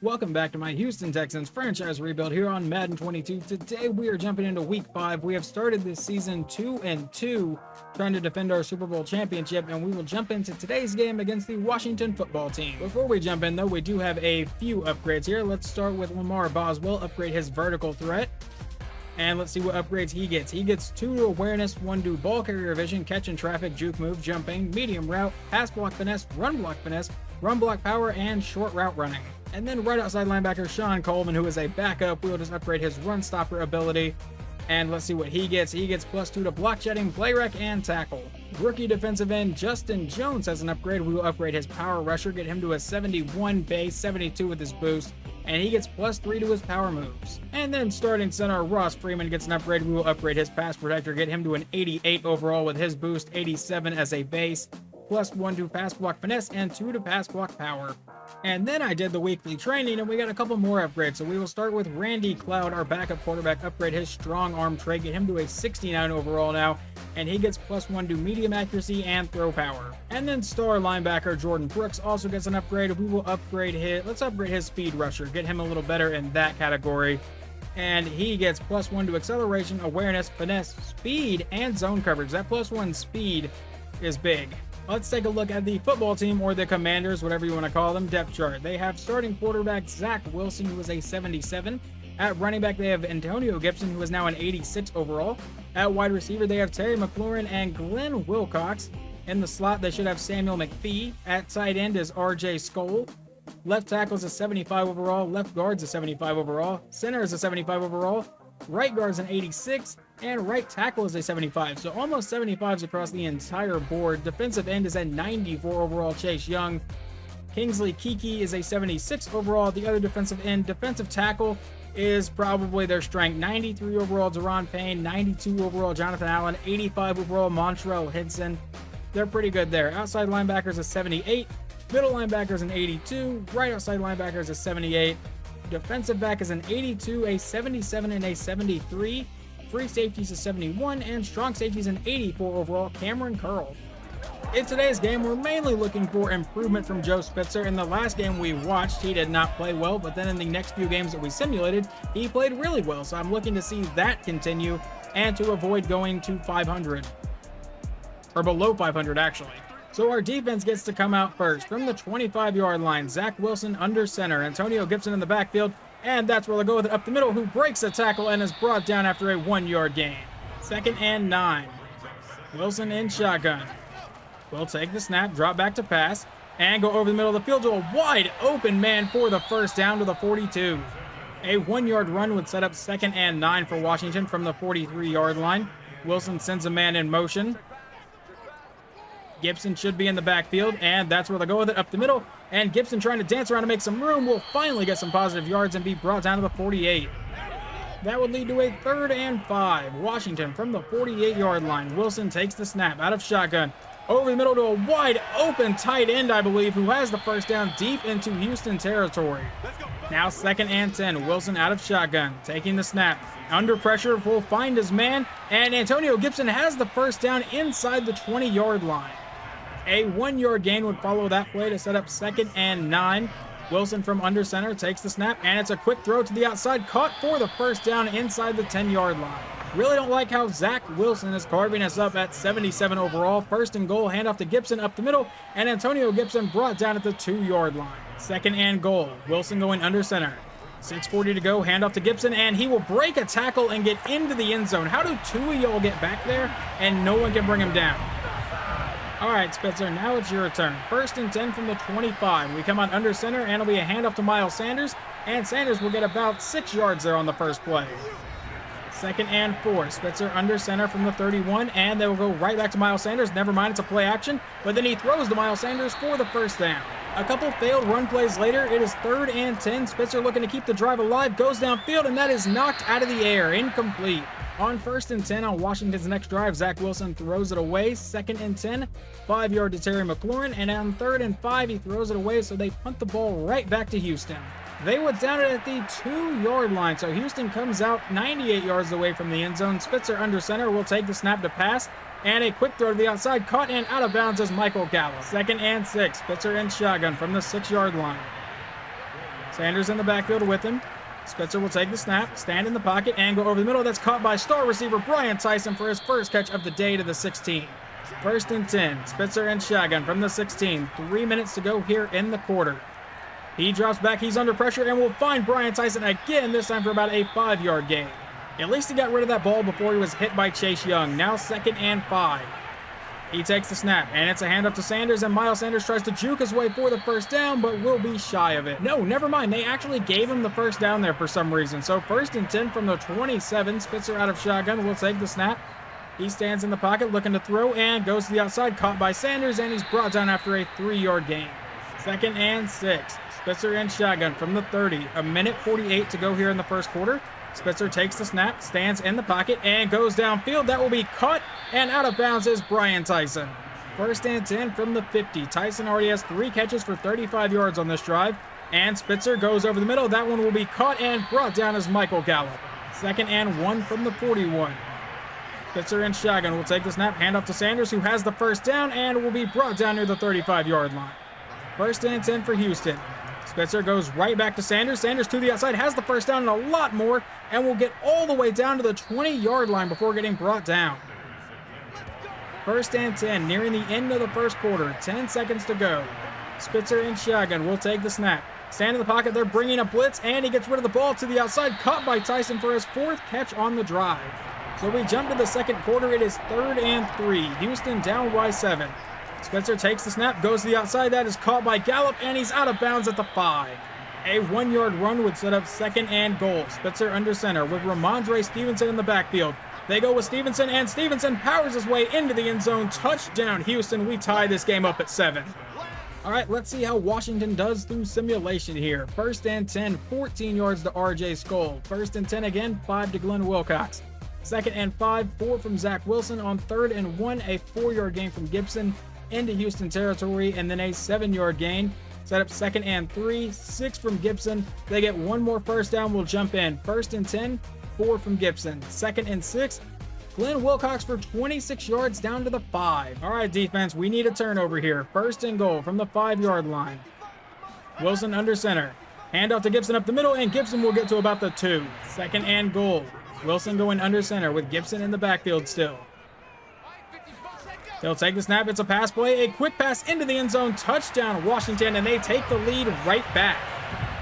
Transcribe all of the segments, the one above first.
Welcome back to my Houston Texans Franchise Rebuild here on Madden 22. Today we are jumping into Week 5. We have started this season 2-2, trying to defend our Super Bowl championship, and we will jump into today's game against the Washington football team. Before we jump in, though, we do have a few upgrades here. Let's start with Lamar Boswell, upgrade his vertical threat. And let's see what upgrades he gets. He gets 2 to awareness, 1 to ball carrier vision, catch in traffic, juke move, jumping, medium route, pass block finesse, run block power, and short route running. And then right outside linebacker Sean Coleman, who is a backup, we'll just upgrade his run stopper ability. And let's see what he gets. He gets +2 to block shedding, play wreck, and tackle. Rookie defensive end Justin Jones has an upgrade. We will upgrade his power rusher, get him to a 71 base, 72 with his boost, and he gets +3 to his power moves. And then starting center Ross Freeman gets an upgrade. We will upgrade his pass protector, get him to an 88 overall with his boost, 87 as a base, +1 to pass block finesse, and 2 to pass block power. And then I did the weekly training, and we got a couple more upgrades. So we will start with Randy Cloud, our backup quarterback, upgrade his strong arm trait, get him to a 69 overall now, and he gets +1 to medium accuracy and throw power. And then star linebacker Jordan Brooks also gets an upgrade. We will upgrade let's upgrade his speed rusher, get him a little better in that category. And he gets +1 to acceleration, awareness, finesse, speed, and zone coverage. That +1 speed is big. Let's take a look at the football team, or the Commanders, whatever you want to call them, depth chart. They have starting quarterback Zach Wilson, who is a 77. At running back, they have Antonio Gibson, who is now an 86 overall. At wide receiver, they have Terry McLaurin and Glenn Wilcox. In the slot, they should have Samuel McPhee. At tight end is RJ Skoll. Left tackle is a 75 overall. Left guard's a 75 overall. Center is a 75 overall. Right guard's an 86. And right tackle is a 75, so almost 75s across the entire board. Defensive end is a 94 overall, Chase Young. Kingsley Kiki is a 76 overall. The other defensive end, defensive tackle, is probably their strength. 93 overall, Deron Payne. 92 overall, Jonathan Allen. 85 overall, Montrell Henson. They're pretty good there. Outside linebackers is 78. Middle linebackers an 82. Right outside linebackers is 78. Defensive back is an 82, a 77, and a 73. Free safeties is 71, and strong safeties an 84 overall, Cameron Curl. In today's game, we're mainly looking for improvement from Joe Spitzer. In the last game we watched, he did not play well, but then in the next few games that we simulated, he played really well. So I'm looking to see that continue and to avoid going to 500. Or below 500, actually. So our defense gets to come out first. From the 25-yard line, Zach Wilson under center, Antonio Gibson in the backfield, and that's where they'll go with it up the middle, who breaks a tackle and is brought down after a 1-yard gain. 2nd and 9. Wilson in shotgun. Will take the snap, drop back to pass, and go over the middle of the field to a wide open man for the first down to the 42. A 1-yard run would set up 2nd and 9 for Washington from the 43-yard line. Wilson sends a man in motion. Gibson should be in the backfield, and that's where they'll go with it up the middle. And Gibson, trying to dance around to make some room, will finally get some positive yards and be brought down to the 48. That would lead to a 3rd and 5. Washington from the 48-yard line. Wilson takes the snap out of shotgun. Over the middle to a wide open tight end, I believe, who has the first down deep into Houston territory. Now 2nd and 10. Wilson out of shotgun, taking the snap. Under pressure, will find his man, and Antonio Gibson has the first down inside the 20-yard line. A 1-yard gain would follow that play to set up 2nd and 9. Wilson from under center takes the snap, and it's a quick throw to the outside, caught for the first down inside the 10-yard line. Really don't like how Zach Wilson is carving us up at 77 overall. 1st and goal, handoff to Gibson up the middle, and Antonio Gibson brought down at the 2-yard line. 2nd and goal, Wilson going under center. 6:40 to go, handoff to Gibson, and he will break a tackle and get into the end zone. How do 2 of y'all get back there and no one can bring him down? All right, Spitzer, now it's your turn. 1st and 10 from the 25. We come on under center, and it'll be a handoff to Miles Sanders, and Sanders will get about 6 yards there on the first play. 2nd and 4. Spitzer under center from the 31, and they will go right back to Miles Sanders. Never mind, it's a play action, but then he throws to Miles Sanders for the first down. A couple failed run plays later, it is 3rd and 10. Spitzer looking to keep the drive alive, goes downfield, and that is knocked out of the air, incomplete. On 1st and 10 on Washington's next drive, Zach Wilson throws it away. 2nd and 10, 5-yard to Terry McLaurin, and on 3rd and 5, he throws it away, so they punt the ball right back to Houston. They would down it at the 2-yard line, so Houston comes out 98 yards away from the end zone. Spitzer under center will take the snap to pass, and a quick throw to the outside, caught and out of bounds as Michael Gallup. 2nd and 6, Spitzer in shotgun from the 6-yard line. Sanders in the backfield with him. Spitzer will take the snap, stand in the pocket, and go over the middle. That's caught by star receiver Brian Tyson for his first catch of the day to the 16. First and 10. Spitzer in shotgun from the 16. 3 minutes to go here in the quarter. He drops back. He's under pressure and will find Brian Tyson again, this time for about a 5-yard gain. At least he got rid of that ball before he was hit by Chase Young. Now 2nd and 5. He takes the snap, and it's a handoff to Sanders, and Miles Sanders tries to juke his way for the first down, but will be shy of it. No, never mind. They actually gave him the first down there for some reason. So 1st and 10 from the 27. Spitzer out of shotgun will take the snap. He stands in the pocket looking to throw and goes to the outside, caught by Sanders, and he's brought down after a 3-yard gain. 2nd and 6. Spitzer in shotgun from the 30. A minute 48 to go here in the first quarter. Spitzer takes the snap, stands in the pocket, and goes downfield. That will be caught, and out of bounds is Brian Tyson. 1st and 10 from the 50. Tyson already has 3 catches for 35 yards on this drive, and Spitzer goes over the middle. That one will be caught and brought down as Michael Gallup. 2nd and 1 from the 41. Spitzer in shotgun will take the snap, hand off to Sanders, who has the first down, and will be brought down near the 35-yard line. 1st and 10 for Houston. Spitzer goes right back to Sanders. Sanders to the outside, has the first down and a lot more, and will get all the way down to the 20-yard line before getting brought down. 1st and 10, nearing the end of the first quarter. 10 seconds to go. Spitzer in shotgun will take the snap. Stand in the pocket, they're bringing a blitz, and he gets rid of the ball to the outside, caught by Tyson for his 4th catch on the drive. So we jump to the second quarter. It is 3rd and 3. Houston down by 7. Spitzer takes the snap, goes to the outside. That is caught by Gallup, and he's out of bounds at the 5. A 1-yard run would set up 2nd and goal. Spitzer under center with Ramondre Stevenson in the backfield. They go with Stevenson, and Stevenson powers his way into the end zone. Touchdown, Houston. We tie this game up at 7. All right, let's see how Washington does through simulation here. 1st and 10, 14 yards to R.J. Skoll. 1st and 10 again, 5 to Glenn Wilcox. 2nd and 5, 4 from Zach Wilson. On 3rd and 1, a 4-yard gain from Gibson into Houston territory, and then a 7-yard gain. Set up 2nd and 3, 6 from Gibson. They get one more first down, we'll jump in. 1st and 10, 4 from Gibson. 2nd and 6, Glenn Wilcox for 26 yards down to the 5. All right, defense, we need a turnover here. 1st and goal from the 5-yard line. Wilson under center. Handoff to Gibson up the middle, and Gibson will get to about the 2. 2nd and goal. Wilson going under center with Gibson in the backfield still. They'll take the snap. It's a pass play. A quick pass into the end zone. Touchdown, Washington, and they take the lead right back.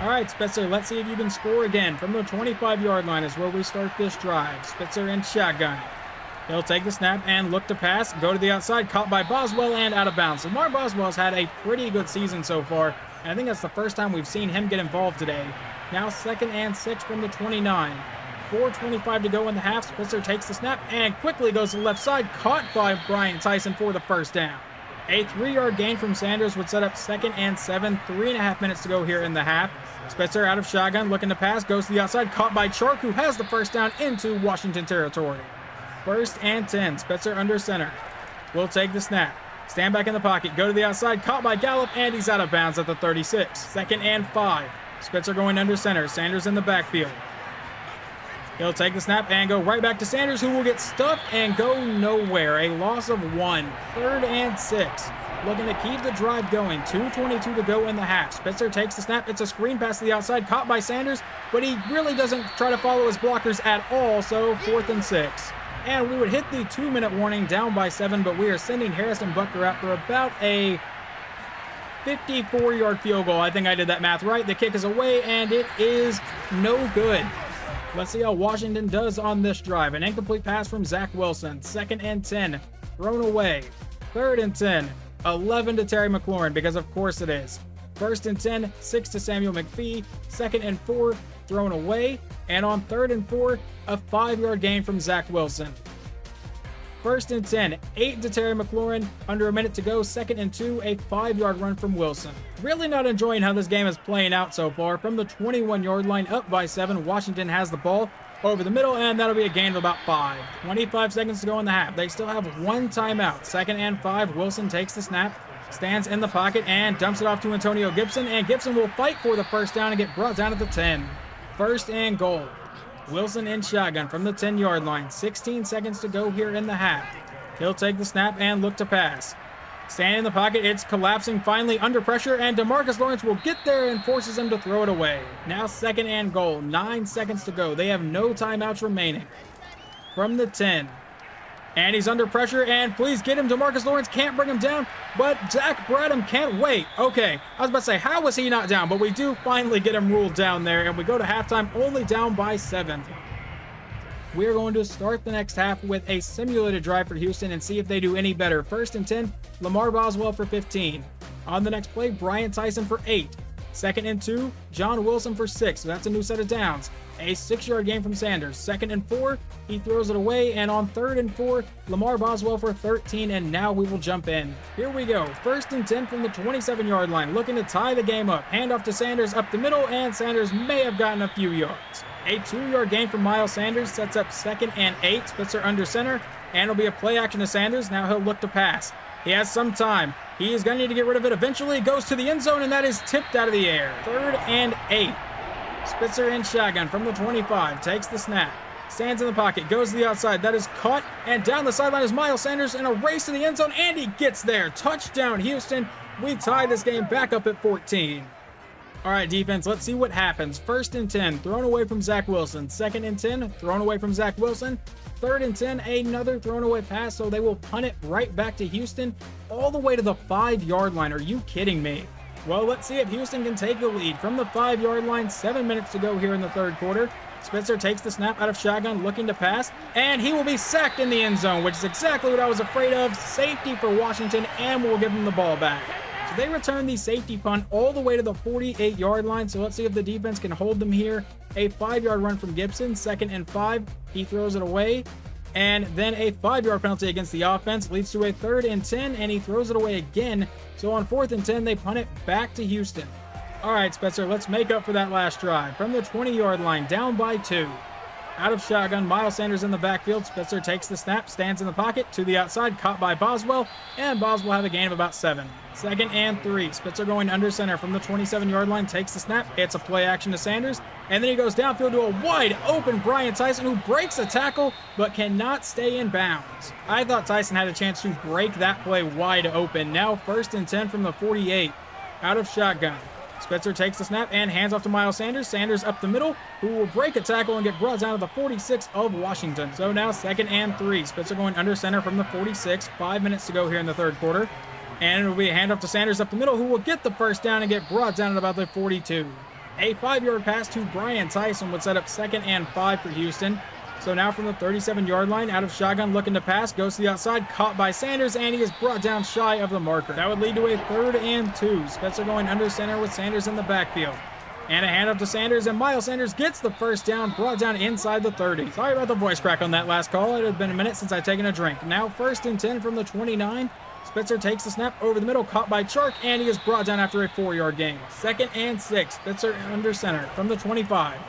All right, Spitzer, let's see if you can score again. From the 25-yard line is where we start this drive. Spitzer in shotgun. He'll take the snap and look to pass. Go to the outside. Caught by Boswell and out of bounds. Lamar Boswell's had a pretty good season so far. And I think that's the first time we've seen him get involved today. Now 2nd and 6 from the 29. 4:25 to go in the half. Spitzer takes the snap and quickly goes to the left side, caught by Brian Tyson for the first down. A 3-yard gain from Sanders would set up 2nd and 7. 3.5 minutes to go here in the half. Spitzer out of shotgun, looking to pass, goes to the outside, caught by Chark, who has the first down into Washington territory. 1st and 10. Spitzer under center. Will take the snap. Stand back in the pocket, go to the outside, caught by Gallup, and he's out of bounds at the 36. 2nd and 5. Spitzer going under center. Sanders in the backfield. He'll take the snap and go right back to Sanders, who will get stuffed and go nowhere. A loss of 1. 3rd and 6. Looking to keep the drive going. 2:22 to go in the half. Spitzer takes the snap. It's a screen pass to the outside, caught by Sanders, but he really doesn't try to follow his blockers at all, so 4th and 6. And we would hit the 2-minute warning, down by 7, but we are sending Harrison Butker out for about a 54-yard field goal. I think I did that math right. The kick is away, and it is no good. Let's see how Washington does on this drive. An incomplete pass from Zach Wilson. 2nd and 10. Thrown away. 3rd and 10. 11 to Terry McLaurin, because of course it is. 1st and 10. 6 to Samuel McPhee. 2nd and 4. Thrown away. And on 3rd and 4, a 5-yard gain from Zach Wilson. 1st and 10, 8 to Terry McLaurin, under a minute to go. 2nd and 2, a 5-yard run from Wilson. Really not enjoying how this game is playing out so far. From the 21-yard line, up by 7, Washington has the ball over the middle, and that'll be a gain of about 5. 25 seconds to go in the half. They still have 1 timeout. 2nd and 5, Wilson takes the snap, stands in the pocket, and dumps it off to Antonio Gibson, and Gibson will fight for the first down and get brought down at the 10. 1st and goal. Wilson in shotgun from the 10-yard line. 16 seconds to go here in the half. He'll take the snap and look to pass. Standing in the pocket, it's collapsing finally under pressure, and DeMarcus Lawrence will get there and forces him to throw it away. Now 2nd and goal, 9 seconds to go. They have no timeouts remaining. From the 10. And he's under pressure, and please get him. DeMarcus Lawrence can't bring him down, but Zach Bradham can't wait. Okay, I was about to say, how was he not down? But we do finally get him ruled down there, and we go to halftime only down by 7. We're going to start the next half with a simulated drive for Houston and see if they do any better. 1st and 10, Lamar Boswell for 15. On the next play, Brian Tyson for 8. 2nd and 2, John Wilson for 6. So that's a new set of downs. A 6-yard gain from Sanders. 2nd and 4, he throws it away. And on 3rd and 4, Lamar Boswell for 13. And now we will jump in. Here we go. 1st and 10 from the 27-yard line. Looking to tie the game up. Handoff to Sanders up the middle. And Sanders may have gotten a few yards. A 2-yard gain from Miles Sanders sets up 2nd and 8. Spitzer under center. And it'll be a play action to Sanders. Now he'll look to pass. He has some time. He is going to need to get rid of it eventually. Goes to the end zone, and that is tipped out of the air. 3rd and 8. Spitzer in shotgun from the 25. Takes the snap. Stands in the pocket. Goes to the outside. That is caught. And down the sideline is Miles Sanders in a race to the end zone. And he gets there. Touchdown, Houston. We tie this game back up at 14. All right, defense, let's see what happens. 1st and 10, thrown away from Zach Wilson. 2nd and 10, thrown away from Zach Wilson. 3rd and 10, another thrown away pass, so they will punt it right back to Houston all the way to the 5-yard line. Are you kidding me? Well, let's see if Houston can take the lead from the 5-yard line. 7 minutes to go here in the 3rd quarter. Spitzer takes the snap out of shotgun, looking to pass, and he will be sacked in the end zone, which is exactly what I was afraid of. Safety for Washington, and we'll give them the ball back. So they return the safety punt all the way to the 48-yard line. So let's see if the defense can hold them here. A 5-yard run from Gibson, 2nd and 5. He throws it away. And then a 5-yard penalty against the offense leads to a 3rd and 10, and he throws it away again. So on 4th and 10, they punt it back to Houston. All right, Spitzer, let's make up for that last drive. From the 20-yard line, down by 2. Out of shotgun, Miles Sanders in the backfield. Spitzer takes the snap, stands in the pocket, to the outside, caught by Boswell, and Boswell have a gain of about 7. 2nd and 3. Spitzer going under center from the 27-yard line, takes the snap. It's a play action to Sanders, and then he goes downfield to a wide open Brian Tyson, who breaks a tackle but cannot stay in bounds. I thought Tyson had a chance to break that play wide open. Now 1st and 10 from the 48. Out of shotgun. Spitzer takes the snap and hands off to Miles Sanders. Sanders up the middle, who will break a tackle and get brought down to the 46 of Washington. So now 2nd and 3. Spitzer going under center from the 46. 5 minutes to go here in the 3rd quarter. And it will be a handoff to Sanders up the middle, who will get the first down and get brought down at about the 42. A 5-yard pass to Brian Tyson would set up 2nd and 5 for Houston. So now from the 37-yard line, out of shotgun, looking to pass, goes to the outside, caught by Sanders, and he is brought down shy of the marker. That would lead to a 3rd and 2. Spitzer going under center with Sanders in the backfield. And a handoff to Sanders, and Miles Sanders gets the first down, brought down inside the 30. Sorry about the voice crack on that last call. It had been a minute since I'd taken a drink. Now 1st and 10 from the 29. Spitzer takes the snap over the middle, caught by Chark, and he is brought down after a 4-yard gain. 2nd and 6. Spitzer under center from the 25.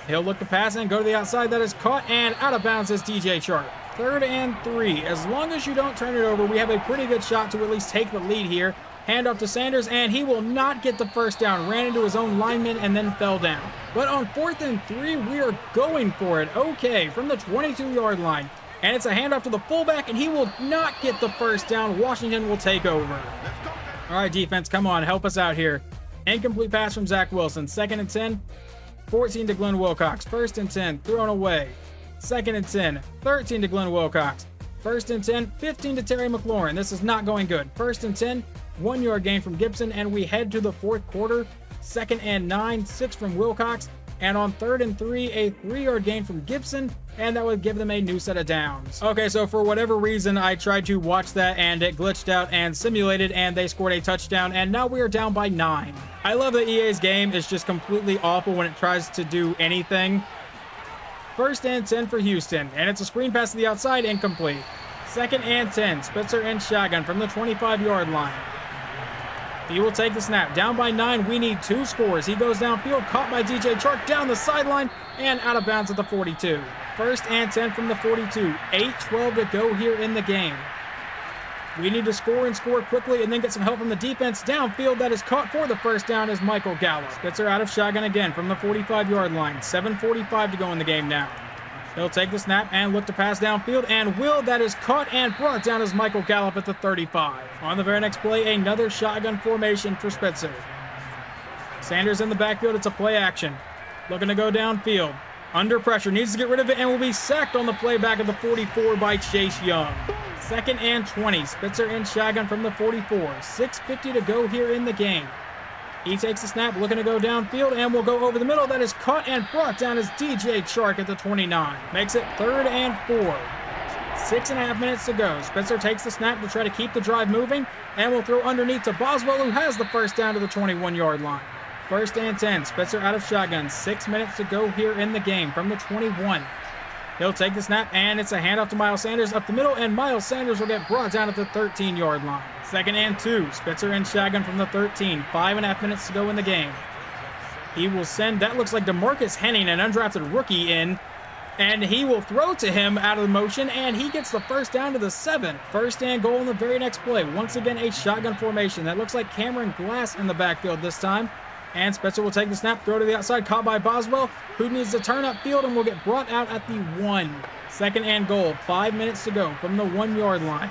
He'll look to pass and go to the outside. That is caught, and out of bounds is DJ Chark. 3rd and 3. As long as you don't turn it over, we have a pretty good shot to at least take the lead here. Handoff to Sanders, and he will not get the first down. Ran into his own lineman and then fell down. But on 4th and 3, we are going for it. Okay, from the 22-yard line. And it's a handoff to the fullback, and he will not get the first down. Washington will take over. All right, defense, come on, help us out here. Incomplete pass from Zach Wilson. 2nd and 10. 14 to Glenn Wilcox. 1st and 10, thrown away. 2nd and 10, 13 to Glenn Wilcox. 1st and 10, 15 to Terry McLaurin. This is not going good. 1st and 10, 1-yard gain from Gibson, and we head to the 4th quarter. 2nd and 9, 6 from Wilcox. And on 3rd and 3, a 3-yard gain from Gibson, and that would give them a new set of downs. Okay, so for whatever reason, I tried to watch that, and it glitched out and simulated, and they scored a touchdown, and now we are down by 9. I love that EA's game is just completely awful when it tries to do anything. 1st and 10 for Houston, and it's a screen pass to the outside, incomplete. 2nd and 10, Spitzer in shotgun from the 25-yard line. He will take the snap. Down by 9, we need 2 scores. He goes downfield, caught by DJ Chark down the sideline, and out of bounds at the 42. 1st and 10 from the 42. 8:12 to go here in the game. We need to score and score quickly and then get some help from the defense. Downfield, that is caught for the first down is Michael Gallup. Spitzer out of shotgun again from the 45-yard line. 7:45 to go in the game now. He'll take the snap and look to pass downfield, and that is caught and brought down as Michael Gallup at the 35. On the very next play, another shotgun formation for Spitzer. Sanders in the backfield, it's a play action. Looking to go downfield. Under pressure, needs to get rid of it, and will be sacked on the play back at the 44 by Chase Young. 2nd and 20, Spitzer in shotgun from the 44. 6:50 to go here in the game. He takes the snap, looking to go downfield, and will go over the middle. That is caught and brought down as DJ Chark at the 29. Makes it 3rd and 4. 6.5 minutes to go. Spitzer takes the snap to try to keep the drive moving, and will throw underneath to Boswell, who has the first down to the 21-yard line. 1st and 10. Spitzer out of shotgun. 6 minutes to go here in the game from the 21. He'll take the snap, and it's a handoff to Miles Sanders up the middle, and Miles Sanders will get brought down at the 13-yard line. 2nd and 2. Spitzer in shotgun from the 13. 5.5 minutes to go in the game. He will send, that looks like DeMarcus Henning, an undrafted rookie, in, and he will throw to him out of the motion, and he gets the first down to the 7. 1st and goal in the very next play. Once again, a shotgun formation. That looks like Cameron Glass in the backfield this time. And Spitzer will take the snap, throw to the outside, caught by Boswell, who needs to turn upfield and will get brought out at the 1. 2nd and goal, 5 minutes to go from the 1-yard line.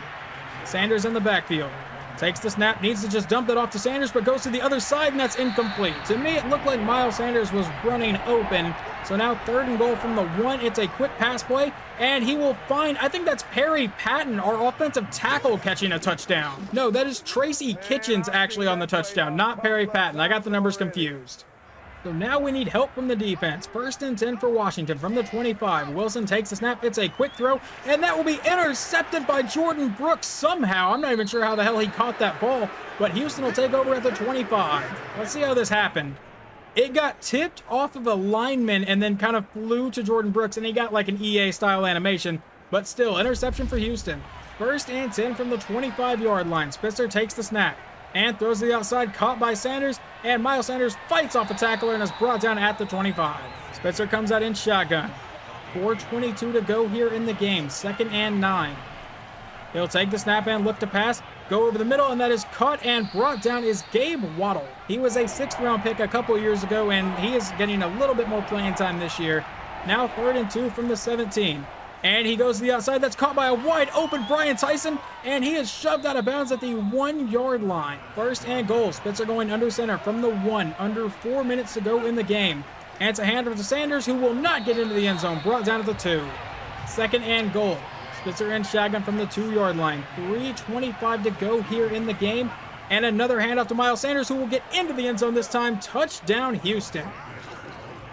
Sanders in the backfield. Takes the snap, needs to just dump that off to Sanders, but goes to the other side, and that's incomplete. To me, it looked like Miles Sanders was running open. So now 3rd and goal from the 1. It's a quick pass play, and he will find, I think that's Perry Patton, our offensive tackle, catching a touchdown. No, that is Tracy Kitchens actually on the touchdown, not Perry Patton. I got the numbers confused. So now we need help from the defense. 1st and 10 for Washington from the 25. Wilson takes the snap. It's a quick throw, and that will be intercepted by Jordan Brooks somehow. I'm not even sure how the hell he caught that ball, but Houston will take over at the 25. Let's see how this happened. It got tipped off of a lineman and then kind of flew to Jordan Brooks, and he got like an EA-style animation, but still, interception for Houston. 1st and 10 from the 25-yard line. Spitzer takes the snap and throws to the outside, caught by Sanders, and Miles Sanders fights off a tackler and is brought down at the 25. Spitzer comes out in shotgun. 4:22 to go here in the game. 2nd and 9. He'll take the snap and look to pass, go over the middle, and that is caught and brought down is Gabe Waddle. He was a 6th-round pick a couple years ago, and he is getting a little bit more playing time this year. Now 3rd and 2 from the 17. And he goes to the outside. That's caught by a wide-open Brian Tyson, and he is shoved out of bounds at the 1-yard line. 1st and goal. Spitzer going under center from the 1. Under 4 minutes to go in the game. And it's a handoff to Sanders, who will not get into the end zone. Brought down at the 2. 2nd and goal. Spitzer in shotgun from the 2-yard line. 3:25 to go here in the game. And another handoff to Miles Sanders, who will get into the end zone this time. Touchdown, Houston.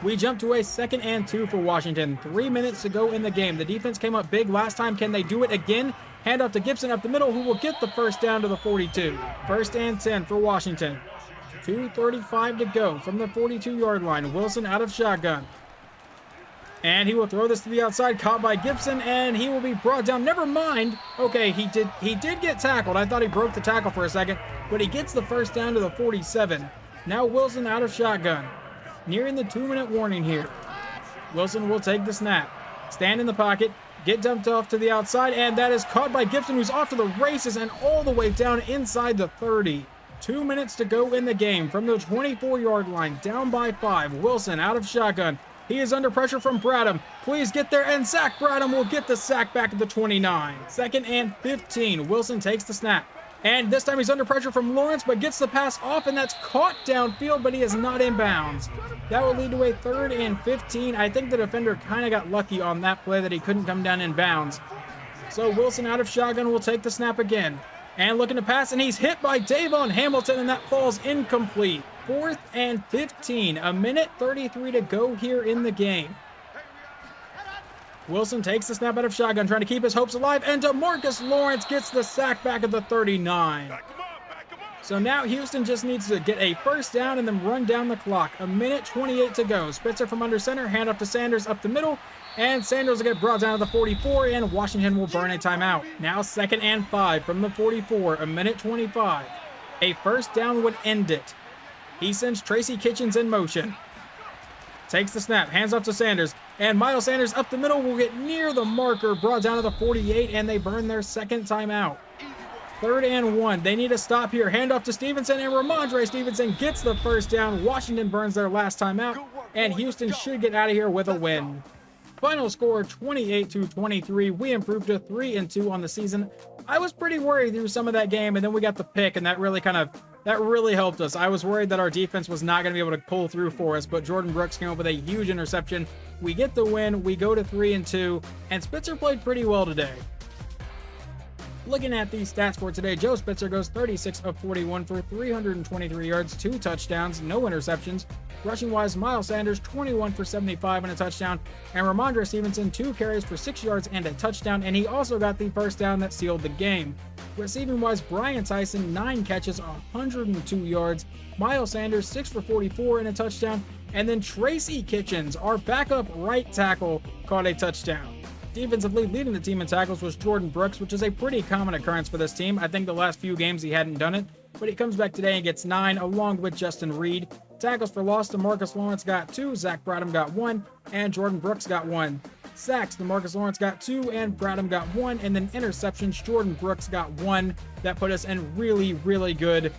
We jump to a 2nd and 2 for Washington. 3 minutes to go in the game. The defense came up big last time. Can they do it again? Handoff to Gibson up the middle, who will get the first down to the 42. 1st and 10 for Washington. 2:35 to go from the 42-yard line. Wilson out of shotgun. And he will throw this to the outside, caught by Gibson, and he will be brought down. Never mind. Okay, he did get tackled. I thought he broke the tackle for a second, but he gets the first down to the 47. Now Wilson out of shotgun. Nearing the 2-minute warning here. Wilson will take the snap. Stand in the pocket. Get dumped off to the outside, and that is caught by Gibson, who's off to the races and all the way down inside the 30. 2 minutes to go in the game from the 24-yard line. Down by 5. Wilson out of shotgun. He is under pressure from Bradham. Please get there, and Zach Bradham will get the sack back at the 29. 2nd and 15. Wilson takes the snap. And this time he's under pressure from Lawrence, but gets the pass off, and that's caught downfield, but he is not in bounds. That will lead to a 3rd and 15. I think the defender kind of got lucky on that play that he couldn't come down in bounds. So Wilson out of shotgun will take the snap again. And looking to pass, and he's hit by Davon Hamilton, and that falls incomplete. 4th and 15. 1:33 to go here in the game. Wilson takes the snap out of shotgun, trying to keep his hopes alive, and DeMarcus Lawrence gets the sack back at the 39. So now Houston just needs to get a first down and then run down the clock. 1:28 to go. Spitzer from under center, handoff to Sanders up the middle, and Sanders will get brought down to the 44, and Washington will burn a timeout. Now 2nd and 5 from the 44, 1:25. A first down would end it. He sends Tracy Kitchens in motion. Takes the snap, hands off to Sanders, and Miles Sanders up the middle will get near the marker, brought down to the 48, and they burn their second timeout. 3rd and 1. They need a stop here. Handoff to Stevenson, and Ramondre Stevenson gets the first down. Washington burns their last timeout, and Houston should get out of here with a win. Final score 28-23. We improved to 3-2 on the season. I was pretty worried through some of that game, and then we got the pick, and that really helped us. I was worried that our defense was not going to be able to pull through for us, but Jordan Brooks came up with a huge interception. We get the win, we go to 3-2, and Spitzer played pretty well today. Looking at the stats for today, Joe Spitzer goes 36 of 41 for 323 yards, 2 touchdowns, no interceptions. Rushing-wise, Miles Sanders, 21 for 75 and a touchdown, and Ramondre Stevenson, 2 carries for 6 yards and a touchdown, and he also got the first down that sealed the game. Receiving-wise, Brian Tyson, 9 catches, 102 yards. Miles Sanders, 6 for 44 and a touchdown, and then Tracy Kitchens, our backup right tackle, caught a touchdown. Defensively, leading the team in tackles was Jordan Brooks, which is a pretty common occurrence for this team. I think the last few games he hadn't done it, but he comes back today and gets 9, along with Justin Reed. Tackles for loss, DeMarcus Lawrence got 2, Zach Bradham got 1, and Jordan Brooks got 1. Sacks, DeMarcus Lawrence got 2, and Bradham got 1, and then interceptions, Jordan Brooks got 1. That put us in really, really good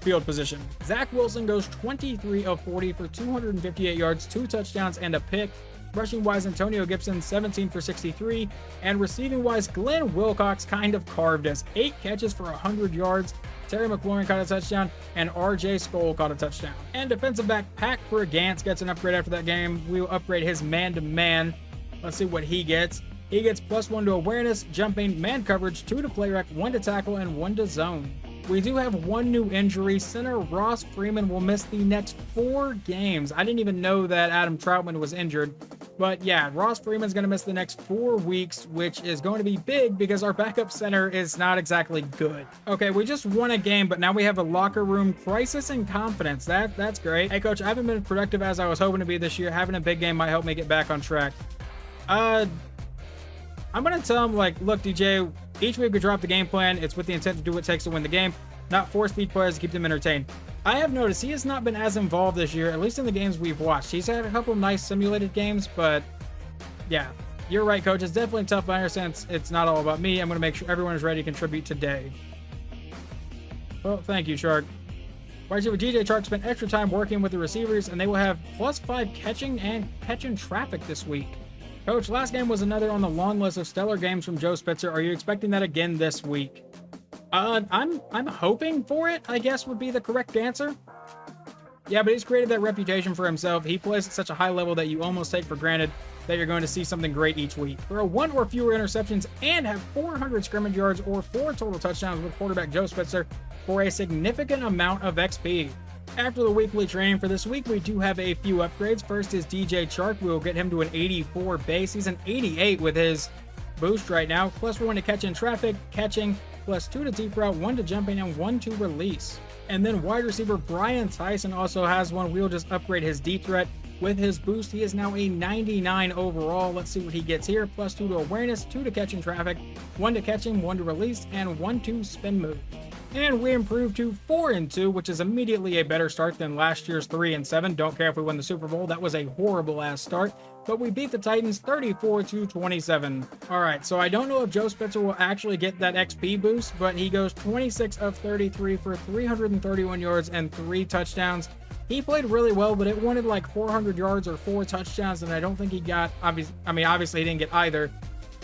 field position. Zach Wilson goes 23 of 40 for 258 yards, 2 touchdowns, and a pick. Rushing-wise, Antonio Gibson, 17 for 63, and receiving-wise, Glenn Wilcox kind of carved us. 8 catches for 100 yards. Terry McLaurin caught a touchdown, and RJ Skoll caught a touchdown. And defensive back Pat Brigance gets an upgrade after that game. We will upgrade his man-to-man. Let's see what he gets. He gets +1 to awareness, jumping, man coverage, 2 to play rec, 1 to tackle, and 1 to zone. We do have 1 new injury. Center Ross Freeman will miss the next 4 games. I didn't even know that Adam Troutman was injured. But yeah, Ross Freeman's going to miss the next 4 weeks, which is going to be big because our backup center is not exactly good. Okay, we just won a game, but now we have a locker room crisis and confidence. That's great. Hey, coach, I haven't been as productive as I was hoping to be this year. Having a big game might help me get back on track. I'm going to tell him, like, look, DJ, each week we drop the game plan. It's with the intent to do what it takes to win the game, not force feed players to keep them entertained. I have noticed he has not been as involved this year, at least in the games we've watched. He's had a couple nice simulated games, but yeah, you're right, coach. It's definitely tough, but I understand it's not all about me. I'm going to make sure everyone is ready to contribute today. Well, thank you, Shark. Wide receiver DJ Chark spent extra time working with the receivers, and they will have +5 catching and catching traffic this week. Coach, last game was another on the long list of stellar games from Joe Spitzer. Are you expecting that again this week? I'm hoping for it, I guess would be the correct answer. Yeah, but he's created that reputation for himself. He plays at such a high level that you almost take for granted that you're going to see something great each week. Throw 1 or fewer interceptions and have 400 scrimmage yards or 4 total touchdowns with quarterback Joe Spitzer for a significant amount of XP. After the weekly training for this week, we do have a few upgrades. First is DJ Chark. We will get him to an 84 base. He's an 88 with his boost right now. +1 to catch in traffic, catching, +2 to deep route, 1 to jumping, and 1 to release. And then wide receiver Brian Tyson also has one. We'll just upgrade his deep threat. With his boost, he is now a 99 overall. Let's see what he gets here. +2 to awareness, 2 to catch in traffic, 1 to catching, 1 to release, and 1 to spin move. And we improved to 4-2, which is immediately a better start than last year's 3-7. Don't care if we win the Super Bowl. That was a horrible ass start, but we beat the Titans 34-27. All right, so I don't know if Joe Spitzer will actually get that XP boost, but he goes 26 of 33 for 331 yards and 3 touchdowns. He played really well, but it wanted like 400 yards or 4 touchdowns, and I don't think he got, obviously he didn't get either.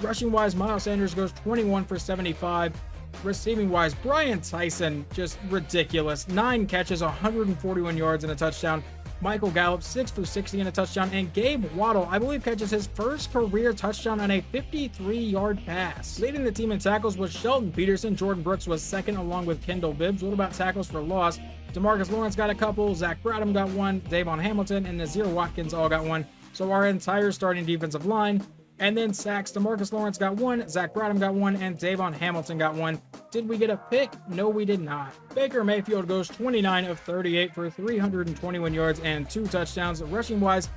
Rushing-wise, Miles Sanders goes 21 for 75. Receiving-wise, Brian Tyson, just ridiculous. 9 catches, 141 yards and a touchdown. Michael Gallup, 6 for 60 and a touchdown. And Gabe Waddle, I believe, catches his first career touchdown on a 53-yard pass. Leading the team in tackles was Sheldon Peterson. Jordan Brooks was second, along with Kendall Bibbs. What about tackles for loss? DeMarcus Lawrence got a couple. Zach Bradham got 1. Davon Hamilton and Nazir Watkins all got 1. So our entire starting defensive line. And then sacks, DeMarcus Lawrence got 1, Zach Bradham got 1, and Davon Hamilton got 1. Did we get a pick? No, we did not. Baker Mayfield goes 29 of 38 for 321 yards and 2 touchdowns. Rushing-wise,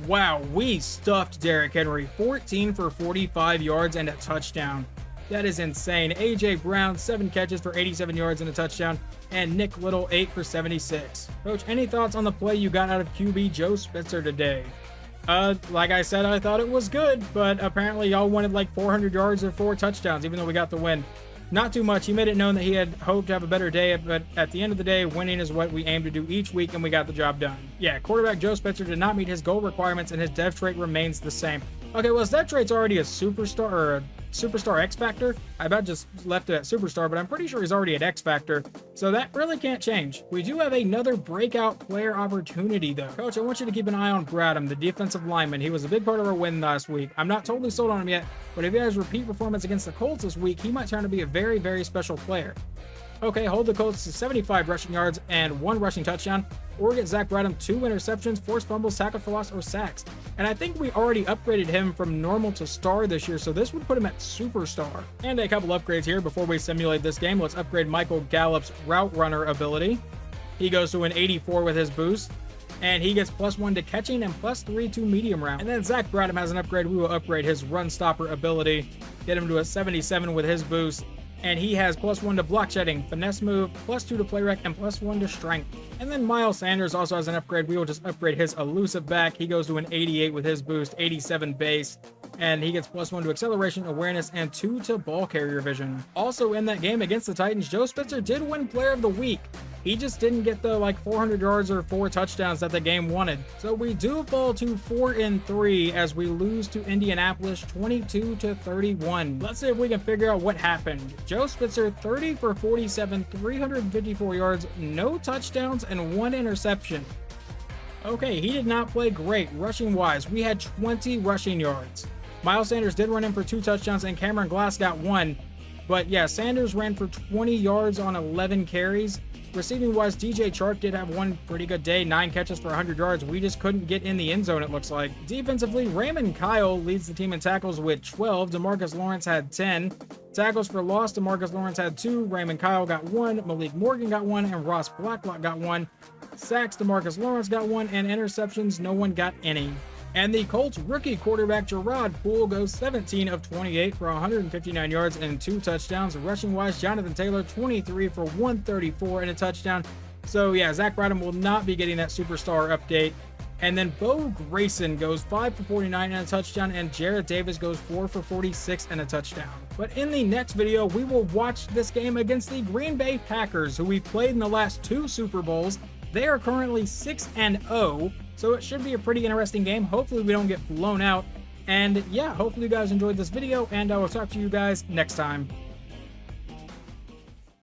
wow, we stuffed Derrick Henry. 14 for 45 yards and a touchdown. That is insane. A.J. Brown, 7 catches for 87 yards and a touchdown. And Nick Little, 8 for 76. Coach, any thoughts on the play you got out of QB Joe Spitzer today? Like I said, I thought it was good, but apparently y'all wanted like 400 yards or 4 touchdowns, even though we got the win. Not too much. He made it known that he had hoped to have a better day, but at the end of the day, winning is what we aim to do each week, and we got the job done. Yeah, quarterback Joe Spitzer did not meet his goal requirements, and his dev trait remains the same. Okay, well, his depth trait's already a superstar or a superstar X Factor. I about just left it at superstar, but I'm pretty sure he's already at X Factor, so that really can't change. We do have another breakout player opportunity, though. Coach, I want you to keep an eye on Bradham, the defensive lineman. He was a big part of our win last week. I'm not totally sold on him yet, but if he has repeat performance against the Colts this week, he might turn to be a very, very special player. Okay, hold the Colts to 75 rushing yards and 1 rushing touchdown, or get Zach Bradham 2 interceptions, forced fumbles, tackle for loss, or sacks. And I think we already upgraded him from normal to star this year, so this would put him at superstar. And a couple upgrades here before we simulate this game. Let's upgrade Michael Gallup's route runner ability. He goes to an 84 with his boost, and he gets +1 to catching and +3 to medium route. And then Zach Bradham has an upgrade. We will upgrade his run stopper ability, get him to a 77 with his boost, and he has +1 to block shedding, finesse move, +2 to play rec, and +1 to strength. And then Miles Sanders also has an upgrade. We will just upgrade his elusive back. He goes to an 88 with his boost, 87 base, and he gets +1 to acceleration, awareness, and 2 to ball carrier vision. Also in that game against the Titans, Joe Spitzer did win player of the week. He just didn't get the 400 yards or 4 touchdowns that the game wanted. So we do fall to 4-3 as we lose to Indianapolis 22-31. Let's see if we can figure out what happened. Joe Spitzer 30 for 47, 354 yards, no touchdowns, and 1 interception. Okay, he did not play great rushing wise. We had 20 rushing yards. Miles Sanders did run in for 2 touchdowns, and Cameron Glass got 1. But yeah, Sanders ran for 20 yards on 11 carries. Receiving wise, DJ Chark did have 1 pretty good day, 9 catches for 100 yards. We just couldn't get in the end zone, it looks like. Defensively, Raymond Kyle leads the team in tackles with 12. DeMarcus Lawrence had 10. Tackles for loss, DeMarcus Lawrence had 2. Raymond Kyle got 1. Malik Morgan got 1. And Ross Blacklock got 1. Sacks, DeMarcus Lawrence got 1. And interceptions, no one got any. And the Colts rookie quarterback Gerard Poole goes 17 of 28 for 159 yards and 2 touchdowns. Rushing wise, Jonathan Taylor 23 for 134 and a touchdown. So yeah, Zach Bradham will not be getting that superstar update. And then Bo Grayson goes 5 for 49 and a touchdown, and Jarrett Davis goes 4 for 46 and a touchdown. But in the next video, we will watch this game against the Green Bay Packers, who we've played in the last 2 Super Bowls. They are currently 6-0, so it should be a pretty interesting game. Hopefully we don't get blown out. And yeah, hopefully you guys enjoyed this video, and I will talk to you guys next time.